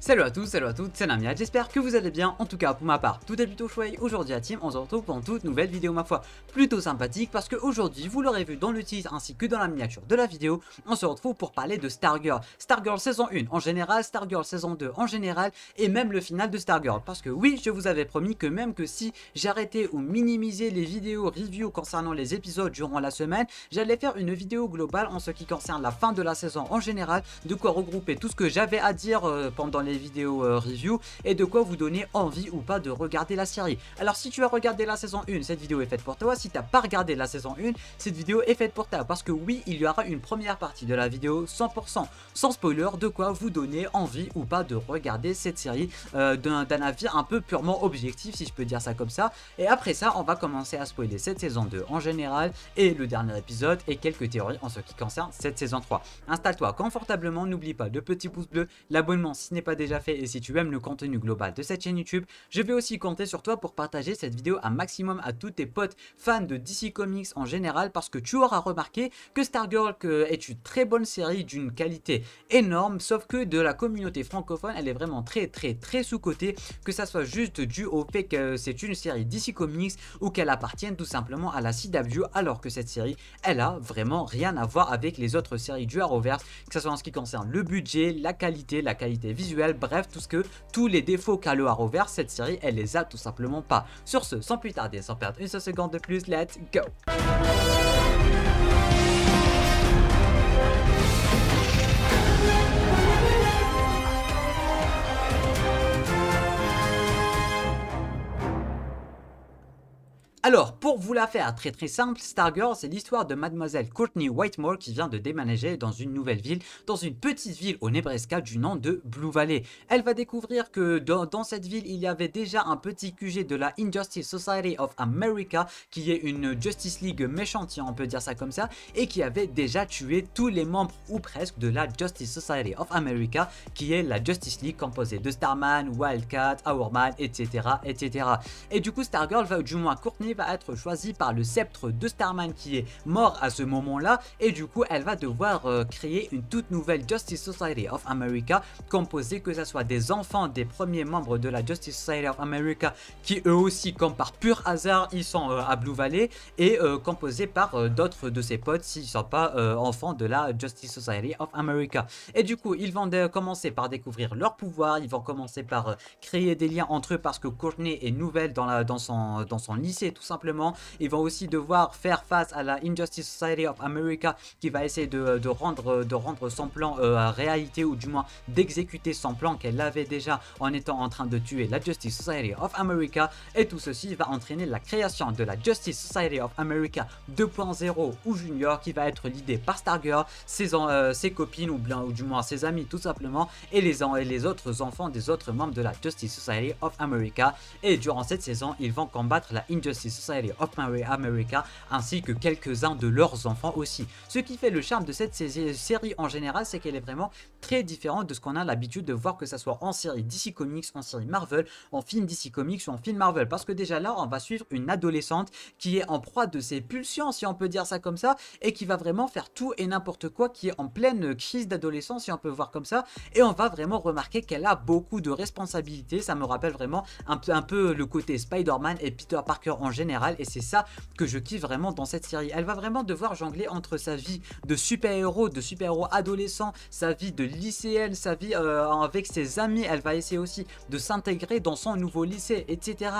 Salut à tous, salut à toutes, c'est Namia, j'espère que vous allez bien. En tout cas pour ma part, tout est plutôt chouette. Aujourd'hui à Team, on se retrouve pour une toute nouvelle vidéo, ma foi, plutôt sympathique, parce qu'aujourd'hui, vous l'aurez vu dans le tease ainsi que dans la miniature de la vidéo, on se retrouve pour parler de Stargirl. Stargirl saison 1 en général, Stargirl saison 2 en général, et même le final de Stargirl. Parce que oui, je vous avais promis que même que si j'arrêtais ou minimisais les vidéos review concernant les épisodes durant la semaine, j'allais faire une vidéo globale en ce qui concerne la fin de la saison en général, de quoi regrouper tout ce que j'avais à dire pendant les vidéos review et de quoi vous donner envie ou pas de regarder la série. Alors si tu as regardé la saison 1, cette vidéo est faite pour toi. Si tu n'as pas regardé la saison 1, cette vidéo est faite pour toi, parce que oui, il y aura une première partie de la vidéo 100% sans spoiler, de quoi vous donner envie ou pas de regarder cette série d'un avis un peu purement objectif, si je peux dire ça comme ça. Et après ça, on va commencer à spoiler cette saison 2 en général et le dernier épisode et quelques théories en ce qui concerne cette saison 3. Installe-toi confortablement, n'oublie pas le petit pouce bleu, l'abonnement si ce n'est pas déjà fait, et si tu aimes le contenu global de cette chaîne YouTube. Je vais aussi compter sur toi pour partager cette vidéo un maximum à tous tes potes fans de DC Comics en général, parce que tu auras remarqué que Stargirl est une très bonne série d'une qualité énorme, sauf que de la communauté francophone elle est vraiment très sous-cotée, que ça soit juste dû au fait que c'est une série DC Comics ou qu'elle appartienne tout simplement à la CW, alors que cette série elle a vraiment rien à voir avec les autres séries du Arrowverse, que ce soit en ce qui concerne le budget, la qualité visuelle, bref tous les défauts qu'a le Arrowverse, cette série elle les a tout simplement pas. Sur ce, sans plus tarder, sans perdre une seule seconde de plus, let's go. Alors, pour vous la faire très simple, Stargirl, c'est l'histoire de mademoiselle Courtney Whitmore qui vient de déménager dans une nouvelle ville, dans une petite ville au Nebraska du nom de Blue Valley. Elle va découvrir que dans cette ville, il y avait déjà un petit QG de la Injustice Society of America, qui est une Justice League méchante, si on peut dire ça comme ça, et qui avait déjà tué tous les membres, ou presque, de la Justice Society of America, qui est la Justice League composée de Starman, Wildcat, Hourman, etc. Et du coup, Stargirl, du moins Courtney, va être choisie par le sceptre de Starman qui est mort à ce moment-là, et du coup elle va devoir créer une toute nouvelle Justice Society of America, composée, que ce soit des enfants des premiers membres de la Justice Society of America, qui eux aussi, comme par pur hasard, ils sont à Blue Valley, et composée par d'autres de ses potes s'ils ne sont pas enfants de la Justice Society of America. Et du coup ils vont commencer par découvrir leur pouvoir, ils vont commencer par créer des liens entre eux, parce que Courtney est nouvelle dans son lycée tout simplement. Ils vont aussi devoir faire face à la Injustice Society of America, qui va essayer de rendre son plan réalité, ou du moins d'exécuter son plan qu'elle avait déjà en étant en train de tuer la Justice Society of America. Et tout ceci va entraîner la création de la Justice Society of America 2.0 ou Junior, qui va être l'idée par Stargirl, ses copines, ou du moins ses amis tout simplement, et les autres enfants des autres membres de la Justice Society of America. Et durant cette saison, ils vont combattre la Injustice Society of America, ainsi que quelques-uns de leurs enfants aussi. Ce qui fait le charme de cette série en général, c'est qu'elle est vraiment très différente de ce qu'on a l'habitude de voir, que ce soit en série DC Comics, en série Marvel, en film DC Comics ou en film Marvel. Parce que déjà là, on va suivre une adolescente qui est en proie de ses pulsions, si on peut dire ça comme ça, et qui va vraiment faire tout et n'importe quoi, qui est en pleine crise d'adolescence, si on peut voir comme ça. Et on va vraiment remarquer qu'elle a beaucoup de responsabilités. Ça me rappelle vraiment un peu le côté Spider-Man et Peter Parker en général, et c'est ça que je kiffe vraiment dans cette série. Elle va vraiment devoir jongler entre sa vie de super-héros adolescent, sa vie de lycéenne, sa vie avec ses amis. Elle va essayer aussi de s'intégrer dans son nouveau lycée, etc.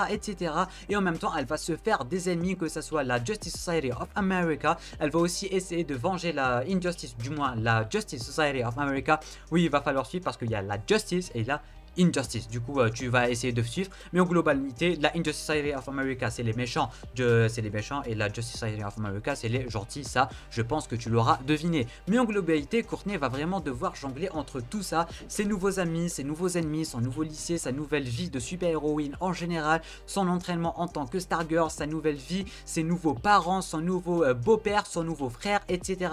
Et en même temps, elle va se faire des ennemis, que ce soit la Justice Society of America. Elle va aussi essayer de venger la Injustice, du moins la Justice Society of America. Oui, il va falloir suivre, parce qu'il y a la Justice et la Injustice. Du coup tu vas essayer de suivre, mais en globalité la Injustice Society of America c'est les méchants, et la Justice Society of America c'est les gentils. Ça je pense que tu l'auras deviné. Mais en globalité, Courtney va vraiment devoir jongler entre tout ça, ses nouveaux amis, ses nouveaux ennemis, son nouveau lycée, sa nouvelle vie de super-héroïne en général, son entraînement en tant que Stargirl, sa nouvelle vie, ses nouveaux parents, son nouveau beau-père, son nouveau frère, etc.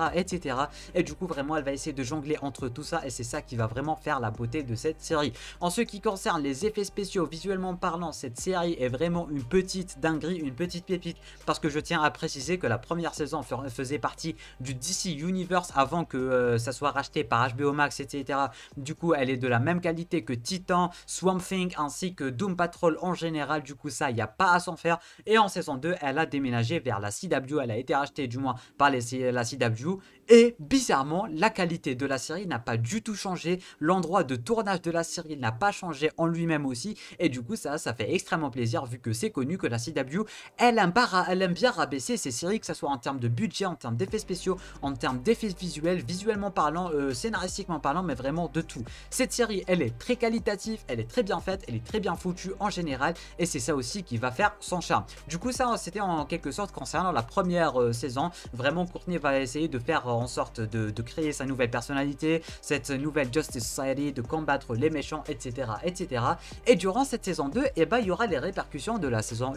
Et du coup vraiment elle va essayer de jongler entre tout ça, et c'est ça qui va vraiment faire la beauté de cette série. En ce qui concerne les effets spéciaux, visuellement parlant, cette série est vraiment une petite dinguerie, une petite pépite, parce que je tiens à préciser que la première saison faisait partie du DC Universe avant que ça soit racheté par HBO Max, etc. Du coup, elle est de la même qualité que Titan, Swamp Thing ainsi que Doom Patrol en général. Du coup, ça, il n'y a pas à s'en faire. Et en saison 2, elle a déménagé vers la CW. Elle a été rachetée du moins par la CW. Et bizarrement, la qualité de la série n'a pas du tout changé. L'endroit de tournage de la série n'a pas changé en lui-même aussi. Et du coup, ça fait extrêmement plaisir vu que c'est connu que la CW, elle aime bien rabaisser ses séries, que ce soit en termes de budget, en termes d'effets spéciaux, en termes d'effets visuels, visuellement parlant, scénaristiquement parlant, mais vraiment de tout. Cette série, elle est très qualitative, elle est très bien faite, elle est très bien foutue en général. Et c'est ça aussi qui va faire son charme. Du coup, ça, c'était en quelque sorte concernant la première saison. Vraiment, Courtney va essayer de faire en sorte de créer sa nouvelle personnalité, cette nouvelle Justice Society, de combattre les méchants, etc. etc. Et durant cette saison 2, eh ben, il y aura les répercussions de la saison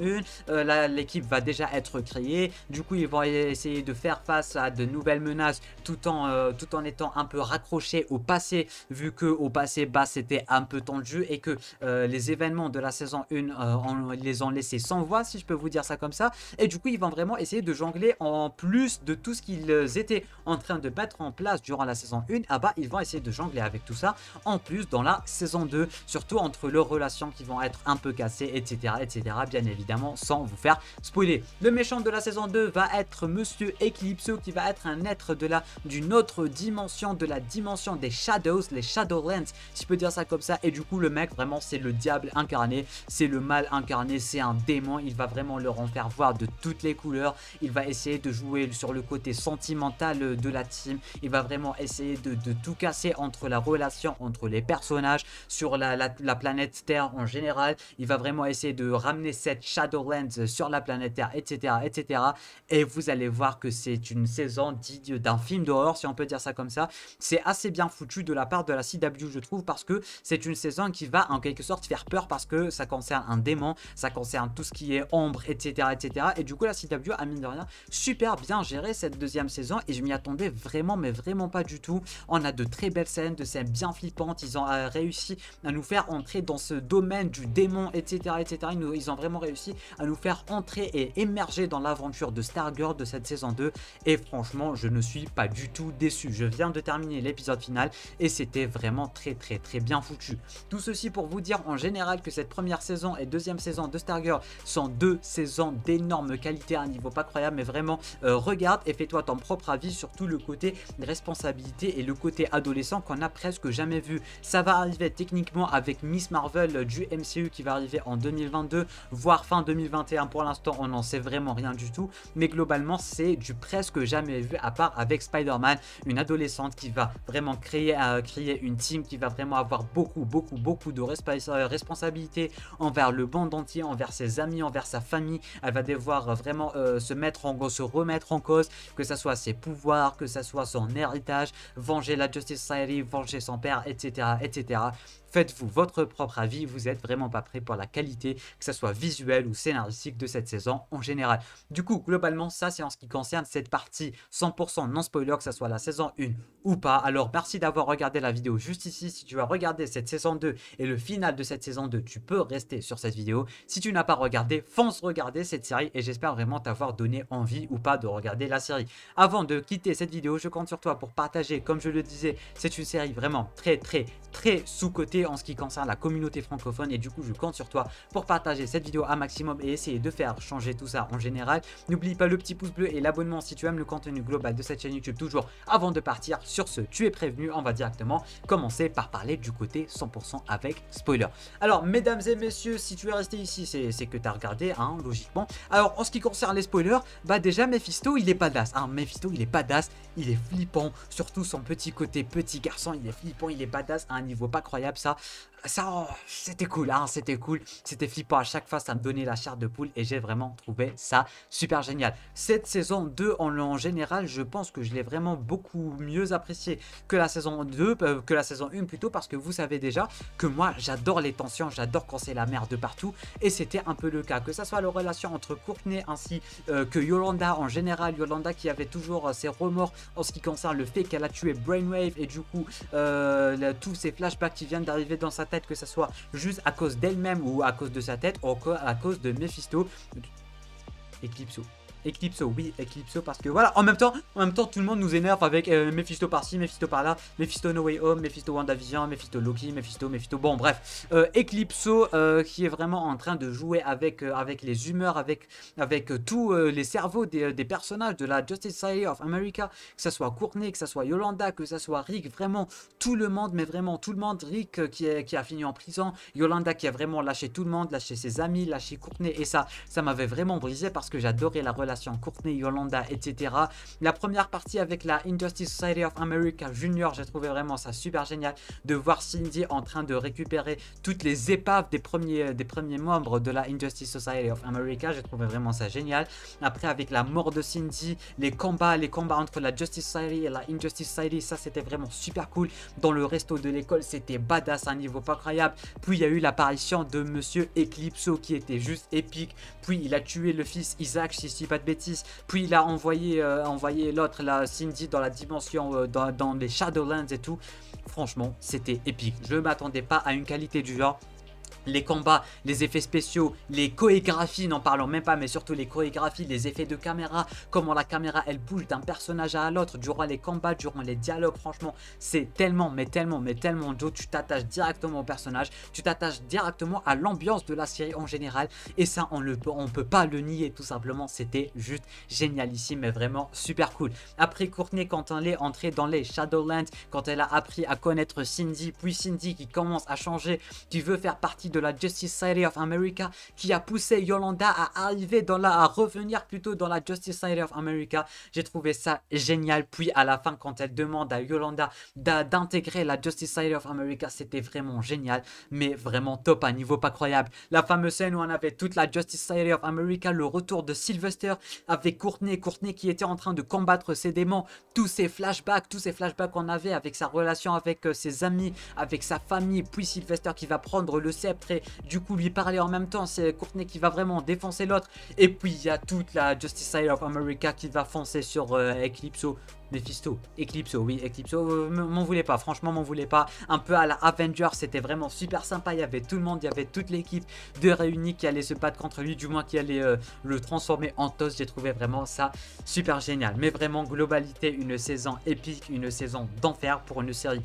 1. L'équipe va déjà être créée. Du coup, ils vont essayer de faire face à de nouvelles menaces tout en étant un peu raccrochés au passé, vu que au passé, bah, c'était un peu tendu et que les événements de la saison 1 ils les ont laissés sans voix, si je peux vous dire ça comme ça. Et du coup, ils vont vraiment essayer de jongler en plus de tout ce qu'ils étaient en train de mettre en place durant la saison 1. Ah bah, ils vont essayer de jongler avec tout ça en plus dans la saison 2, surtout entre leurs relations qui vont être un peu cassées, etc. etc. bien évidemment, sans vous faire spoiler. Le méchant de la saison 2 va être Monsieur Eclipso, qui va être un être d'une autre dimension, de la dimension des Shadows, les Shadowlands, si je peux dire ça comme ça. Et du coup, le mec, vraiment, c'est le diable incarné, c'est le mal incarné, c'est un démon. Il va vraiment leur en faire voir de toutes les couleurs. Il va essayer de jouer sur le côté sentimental de la team. Il va vraiment essayer de tout casser entre la relation entre les personnages, sur la planète Terre en général. Il va vraiment essayer de ramener cette Shadowlands sur la planète Terre, etc. etc. Et vous allez voir que c'est une saison digne d'un film d'horreur, si on peut dire ça comme ça. C'est assez bien foutu de la part de la CW, je trouve, parce que c'est une saison qui va en quelque sorte faire peur, parce que ça concerne un démon, ça concerne tout ce qui est ombre, etc. etc. Et du coup, la CW a, mine de rien, super bien géré cette deuxième saison, et je m'y attendais vraiment, mais vraiment pas du tout. On a de très belles scènes, de scènes bien flippantes. Ils ont réussi à nous faire entrer dans ce domaine du démon, etc. etc. Ils ont vraiment réussi à nous faire entrer et émerger dans l'aventure de Stargirl de cette saison 2. Et franchement, je ne suis pas du tout déçu. Je viens de terminer l'épisode final et c'était vraiment très bien foutu. Tout ceci pour vous dire en général que cette première saison et deuxième saison de Stargirl sont deux saisons d'énorme qualité à un niveau pas croyable, mais vraiment regarde et fais-toi ton propre avis sur tout le côté responsabilité et le côté adolescent qu'on a presque jamais vu. Ça va arriver techniquement avec Miss Marvel du MCU qui va arriver en 2022, voire fin 2021. Pour l'instant, on n'en sait vraiment rien du tout, mais globalement, c'est du presque jamais vu, à part avec Spider-Man, une adolescente qui va vraiment créer une team, qui va vraiment avoir beaucoup de responsabilités envers le monde entier, envers ses amis, envers sa famille. Elle va devoir vraiment se remettre en cause, que ce soit ses pouvoirs, que ce soit son héritage, venger la Justice Society, venger son père, etc. etc. Faites-vous votre propre avis, vous n'êtes vraiment pas prêt pour la qualité, que ce soit visuelle ou scénaristique de cette saison en général. Du coup, globalement, ça c'est en ce qui concerne cette partie 100% non spoiler, que ce soit la saison 1 ou pas. Alors merci d'avoir regardé la vidéo juste ici. Si tu as regardé cette saison 2 et le final de cette saison 2, tu peux rester sur cette vidéo. Si tu n'as pas regardé, fonce regarder cette série et j'espère vraiment t'avoir donné envie ou pas de regarder la série. Avant de quitter cette vidéo, je compte sur toi pour partager, comme je le disais, c'est une série vraiment très sous-cotée en ce qui concerne la communauté francophone, et du coup je compte sur toi pour partager cette vidéo un maximum et essayer de faire changer tout ça en général. N'oublie pas le petit pouce bleu et l'abonnement si tu aimes le contenu global de cette chaîne YouTube. Toujours avant de partir, sur ce, tu es prévenu, on va directement commencer par parler du côté 100% avec spoiler. Alors mesdames et messieurs, si tu es resté ici, c'est que tu as regardé, hein, logiquement. Alors en ce qui concerne les spoilers, bah déjà Mephisto il est badass, hein. Mephisto il est badass, il est flippant, surtout son petit côté petit garçon, il est flippant, il est badass à un niveau pas croyable. Ça c'était cool, hein, c'était cool, c'était flippant à chaque fois, ça me donnait la chair de poule et j'ai vraiment trouvé ça super génial. Cette saison 2 en général, je pense que je l'ai vraiment beaucoup mieux apprécié que la saison 2, que la saison 1 plutôt, parce que vous savez déjà que moi j'adore les tensions, j'adore quand c'est la merde de partout, et c'était un peu le cas, que ça soit la relation entre Courtney ainsi que Yolanda en général. Yolanda qui avait toujours ses remords en ce qui concerne le fait qu'elle a tué Brainwave, et du coup tous ces flashbacks qui viennent d'arriver dans sa tête, tête, que ça soit juste à cause d'elle-même ou à cause de sa tête, ou à cause de Mephisto. Eclipso. Eclipso, oui, Eclipso, parce que voilà, en même temps, tout le monde nous énerve avec Mephisto par-ci, Mephisto par-là, Mephisto No Way Home, Mephisto WandaVision, Mephisto Loki, Mephisto, bon, bref, Eclipso qui est vraiment en train de jouer avec les humeurs, avec tous les cerveaux des personnages de la Justice Society of America, que ça soit Courtney, que ça soit Yolanda, que ça soit Rick, vraiment tout le monde, mais vraiment tout le monde, Rick qui a fini en prison, Yolanda qui a vraiment lâché tout le monde, lâché ses amis, lâché Courtney, et ça m'avait vraiment brisé parce que j'adorais la relation Courtney, Yolanda, etc. La première partie avec la Injustice Society of America Junior, j'ai trouvé vraiment ça super génial de voir Cindy en train de récupérer toutes les épaves des premiers membres de la Injustice Society of America. J'ai trouvé vraiment ça génial. Après, avec la mort de Cindy, les combats entre la Justice Society et la Injustice Society, ça c'était vraiment super cool. Dans le resto de l'école, c'était badass à un niveau pas croyable. Puis il y a eu l'apparition de Monsieur Eclipso qui était juste épique. Puis il a tué le fils Isaac, si je dis pas de bêtises. Puis il a envoyé l'autre, la Cindy, dans la dimension, dans les Shadowlands et tout. Franchement, c'était épique. Je ne m'attendais pas à une qualité du genre. Les combats, les effets spéciaux, les chorégraphies, n'en parlons même pas, mais surtout les chorégraphies, les effets de caméra, comment la caméra elle bouge d'un personnage à l'autre durant les combats, durant les dialogues. Franchement, c'est tellement, mais tellement Joe, tu t'attaches directement au personnage, tu t'attaches directement à l'ambiance de la série en général, et ça on peut pas le nier tout simplement. C'était juste génialissime, mais vraiment super cool. Après Courtney, quand elle est entrée dans les Shadowlands, quand elle a appris à connaître Cindy, puis Cindy qui commence à changer, qui veut faire partie de la Justice Society of America, qui a poussé Yolanda à revenir plutôt dans la Justice Society of America. J'ai trouvé ça génial. Puis à la fin, quand elle demande à Yolanda d'intégrer la Justice Society of America, c'était vraiment génial, mais vraiment top, à un niveau pas croyable. La fameuse scène où on avait toute la Justice Society of America, le retour de Sylvester avec Courtney qui était en train de combattre ses démons, tous ces flashbacks qu'on avait avec sa relation avec ses amis, avec sa famille, puis Sylvester qui va prendre le sceptre et du coup lui parler en même temps, c'est Courtney qui va vraiment défoncer l'autre, et puis il y a toute la Justice Society of America qui va foncer sur Eclipso. Eclipso, oui, Eclipso, m'en voulez pas, franchement m'en voulez pas, un peu à la Avengers, c'était vraiment super sympa, il y avait tout le monde, il y avait toute l'équipe de réunis qui allait se battre contre lui, du moins qui allait le transformer en toast. J'ai trouvé vraiment ça super génial, mais vraiment globalité, une saison épique, une saison d'enfer pour une série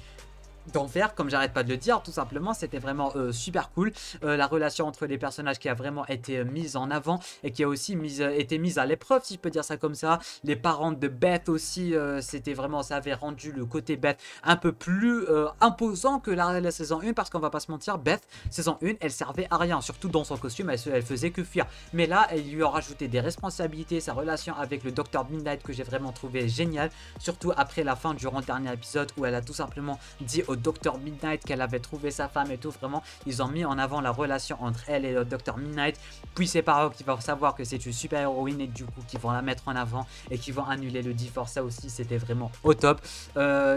d'enfer, comme j'arrête pas de le dire, tout simplement. C'était vraiment super cool. La relation entre les personnages qui a vraiment été mise en avant et qui a aussi été mise à l'épreuve, si je peux dire ça comme ça. Les parents de Beth aussi, c'était vraiment, ça avait rendu le côté Beth un peu plus imposant que la saison 1, parce qu'on va pas se mentir, Beth, saison 1, elle servait à rien, surtout dans son costume, elle faisait que fuir. Mais là, elle lui a rajouté des responsabilités, sa relation avec le Dr Midnight que j'ai vraiment trouvé génial, surtout après la fin, durant le dernier épisode où elle a tout simplement dit au Dr Midnight qu'elle avait trouvé sa femme et tout. Vraiment, ils ont mis en avant la relation entre elle et le Dr Midnight, puis ses parents qui vont savoir que c'est une super héroïne et du coup qui vont la mettre en avant et qui vont annuler le divorce. Ça aussi c'était vraiment au top.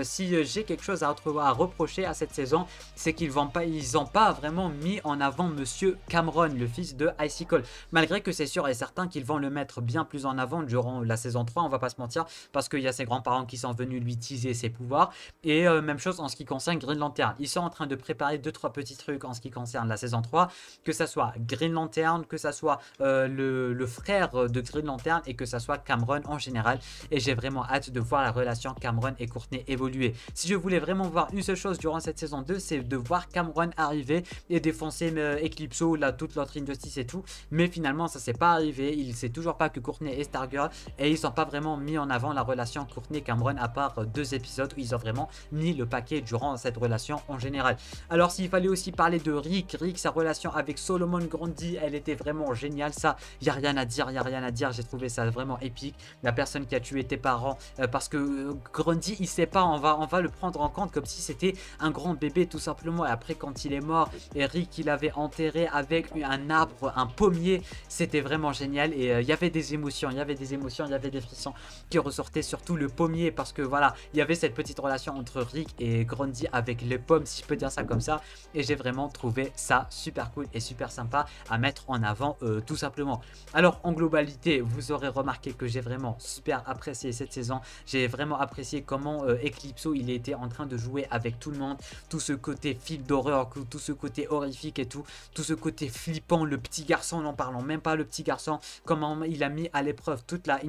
Si j'ai quelque chose à reprocher à cette saison, c'est qu'ils n'ont pas vraiment mis en avant Monsieur Cameron, le fils de Icicle, malgré que c'est sûr et certain qu'ils vont le mettre bien plus en avant durant la saison 3, on va pas se mentir, parce qu'il y a ses grands-parents qui sont venus lui teaser ses pouvoirs. Et même chose en ce qui concerne Green Lantern, ils sont en train de préparer 2-3 petits trucs en ce qui concerne la saison 3, que ça soit Green Lantern, que ça soit le frère de Green Lantern et que ça soit Cameron en général, et j'ai vraiment hâte de voir la relation Cameron et Courtney évoluer. Si je voulais vraiment voir une seule chose durant cette saison 2, c'est de voir Cameron arriver et défoncer Eclipso, toute l'autre Injustice et tout, mais finalement ça s'est pas arrivé, il sait toujours pas que Courtney est Stargirl, et ils sont pas vraiment mis en avant la relation Courtney-Cameron à part 2 épisodes où ils ont vraiment mis le paquet durant cette relation en général. Alors s'il fallait aussi parler de Rick, sa relation avec Solomon Grundy, elle était vraiment géniale, ça il n'y a rien à dire, j'ai trouvé ça vraiment épique. La personne qui a tué tes parents, parce que Grundy il sait pas, on va le prendre en compte comme si c'était un grand bébé tout simplement, et après quand il est mort, et Rick il avait enterré avec un arbre, un pommier, c'était vraiment génial, et il y avait des émotions, il y avait des frissons qui ressortaient, surtout le pommier, parce que voilà, il y avait cette petite relation entre Rick et Grundy aussi avec les pommes, si je peux dire ça comme ça. Et j'ai vraiment trouvé ça super cool et super sympa à mettre en avant tout simplement. Alors en globalité, vous aurez remarqué que j'ai vraiment super apprécié cette saison. J'ai vraiment apprécié comment Eclipso il était en train de jouer avec tout le monde. Tout ce côté film d'horreur, tout ce côté horrifique et tout ce côté flippant, le petit garçon, n'en parlons même pas, le petit garçon, comment il a mis à l'épreuve toute la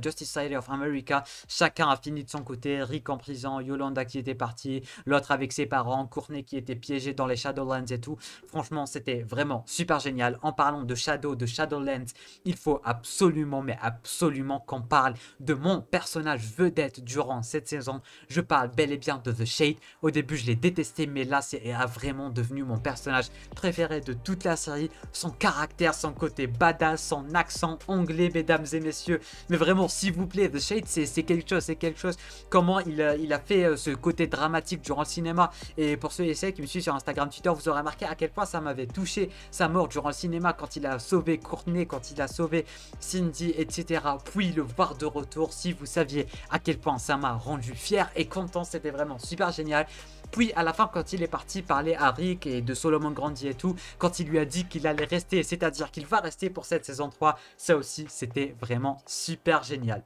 Justice Society of America. Chacun a fini de son côté, Rick en prison, Yolanda qui était partie, l'autre avec ses parents, Courtney qui était piégé dans les Shadowlands et tout. Franchement, c'était vraiment super génial. En parlant de Shadowlands, il faut absolument, mais absolument qu'on parle de mon personnage vedette durant cette saison. Je parle bel et bien de The Shade. Au début, je l'ai détesté, mais là, c'est vraiment devenu mon personnage préféré de toute la série. Son caractère, son côté badass, son accent anglais, mesdames et messieurs. Mais vraiment, s'il vous plaît, The Shade, c'est quelque chose. Comment il a fait ce côté dramatique durant le cinéma. Et pour ceux et celles qui me suivent sur Instagram, Twitter, vous aurez remarqué à quel point ça m'avait touché sa mort durant le cinéma, quand il a sauvé Courtney, quand il a sauvé Cindy, etc. Puis le voir de retour, si vous saviez à quel point ça m'a rendu fier et content, c'était vraiment super génial. Puis à la fin, quand il est parti parler à Rick et de Solomon Grundy et tout, quand il lui a dit qu'il allait rester, c'est-à-dire qu'il va rester pour cette saison 3, ça aussi c'était vraiment super génial.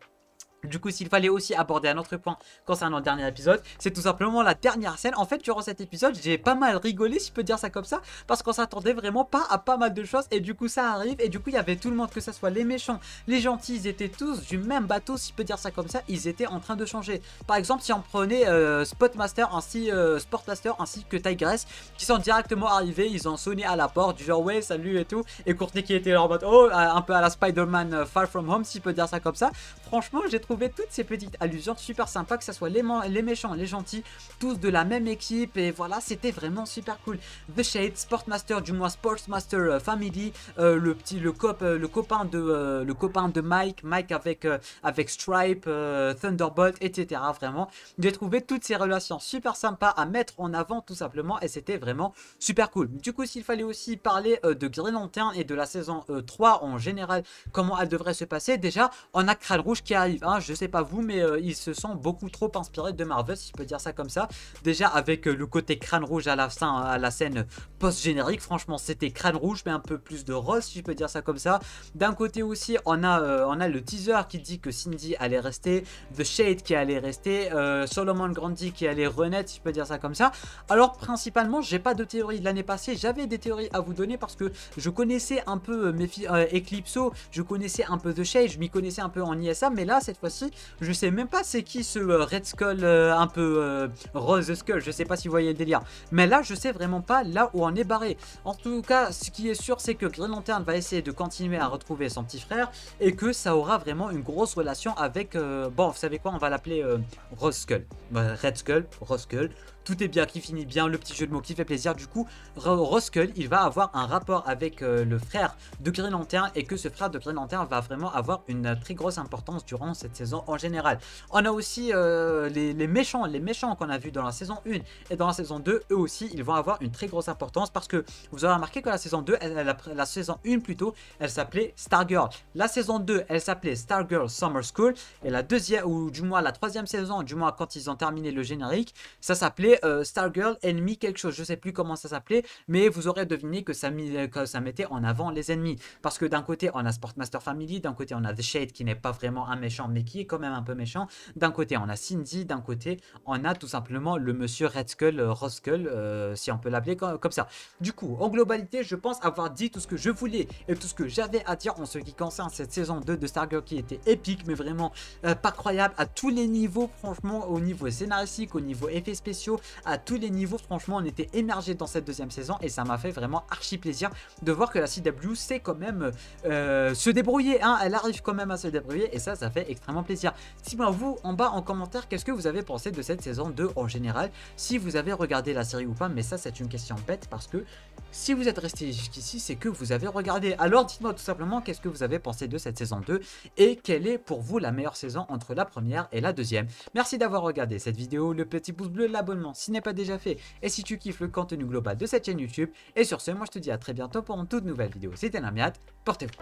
Du coup, s'il fallait aussi aborder un autre point concernant le dernier épisode, c'est tout simplement la dernière scène. En fait, durant cet épisode, j'ai pas mal rigolé, si je peux dire ça comme ça, parce qu'on s'attendait vraiment pas à pas mal de choses. Et du coup, ça arrive. Et du coup, il y avait tout le monde, que ce soit les méchants, les gentils, ils étaient tous du même bateau, si je peux dire ça comme ça. Ils étaient en train de changer. Par exemple, si on prenait Sportmaster ainsi que Tigress, qui sont directement arrivés, ils ont sonné à la porte, du genre ouais, salut et tout. Et Courtney qui était là en mode oh, un peu à la Spider-Man Far From Home, si je peux dire ça comme ça. Franchement, j'ai trouvé toutes ces petites allusions super sympas, que ce soit les méchants, les gentils, tous de la même équipe, et voilà, c'était vraiment super cool. The Shade, Sportmaster, du moins Sportsmaster Family, le copain de Mike avec Stripe, Thunderbolt, etc. Vraiment, j'ai trouvé toutes ces relations super sympas à mettre en avant tout simplement, et c'était vraiment super cool. Du coup, s'il fallait aussi parler de Green Lantern et de la saison 3 en général, comment elle devrait se passer, déjà on a Crâne Rouge qui arrive, hein, je sais pas vous, mais ils se sont beaucoup trop inspirés de Marvel, si je peux dire ça comme ça. Déjà avec le côté Crâne Rouge à la scène post-générique, franchement c'était Crâne Rouge mais un peu plus de rose, si je peux dire ça comme ça. D'un côté aussi on a le teaser qui dit que Cindy allait rester, The Shade qui allait rester, Solomon Grundy qui allait renaître, si je peux dire ça comme ça. Alors principalement j'ai pas de théorie de l'année passée, j'avais des théories à vous donner parce que je connaissais un peu Eclipso, je connaissais un peu The Shade, je m'y connaissais un peu en ISA, mais là cette fois-ci je sais même pas c'est qui ce Red Skull un peu Rose Skull, je sais pas si vous voyez le délire, mais là je sais vraiment pas là où on est barré. En tout cas ce qui est sûr c'est que Green Lantern va essayer de continuer à retrouver son petit frère et que ça aura vraiment une grosse relation avec bon vous savez quoi, on va l'appeler Rose Skull, Red Skull, Rose Skull. Tout est bien qui finit bien, le petit jeu de mots qui fait plaisir. Du coup, Rose Skull, il va avoir un rapport avec le frère de Green Lantern, et que ce frère de Green Lantern va vraiment avoir une très grosse importance durant cette saison en général. On a aussi les méchants qu'on a vus dans la saison 1 et dans la saison 2, eux aussi, ils vont avoir une très grosse importance parce que vous aurez remarqué que la saison 2, la saison 1 plutôt, elle s'appelait Stargirl. La saison 2, elle s'appelait Stargirl Summer School, et la deuxième, ou du moins la troisième saison, du moins quand ils ont terminé le générique, ça s'appelait Stargirl Enemy quelque chose, je sais plus comment ça s'appelait, mais vous aurez deviné que ça mettait en avant les ennemis, parce que d'un côté on a Sportmaster Family, d'un côté on a The Shade qui n'est pas vraiment un méchant mais qui est quand même un peu méchant, d'un côté on a Cindy, d'un côté on a tout simplement le monsieur Red Skull, Rose Skull, si on peut l'appeler comme ça. Du coup en globalité je pense avoir dit tout ce que je voulais et tout ce que j'avais à dire en ce qui concerne cette saison 2 de Stargirl, qui était épique mais vraiment pas croyable à tous les niveaux, franchement, au niveau scénaristique, au niveau effets spéciaux, à tous les niveaux. Franchement on était émergé dans cette deuxième saison et ça m'a fait vraiment archi plaisir de voir que la CW sait quand même se débrouiller, hein. Elle arrive quand même à se débrouiller et ça fait extrêmement plaisir. Dites-moi vous en bas en commentaire qu'est-ce que vous avez pensé de cette saison 2 en général, si vous avez regardé la série ou pas, mais ça c'est une question bête parce que si vous êtes resté jusqu'ici c'est que vous avez regardé. Alors dites-moi tout simplement qu'est-ce que vous avez pensé de cette saison 2 et quelle est pour vous la meilleure saison entre la première et la deuxième. Merci d'avoir regardé cette vidéo, le petit pouce bleu, l'abonnement si ce n'est pas déjà fait, et si tu kiffes le contenu global de cette chaîne YouTube. Et sur ce, moi je te dis à très bientôt pour une toute nouvelle vidéo. C'était Namiat, portez-vous.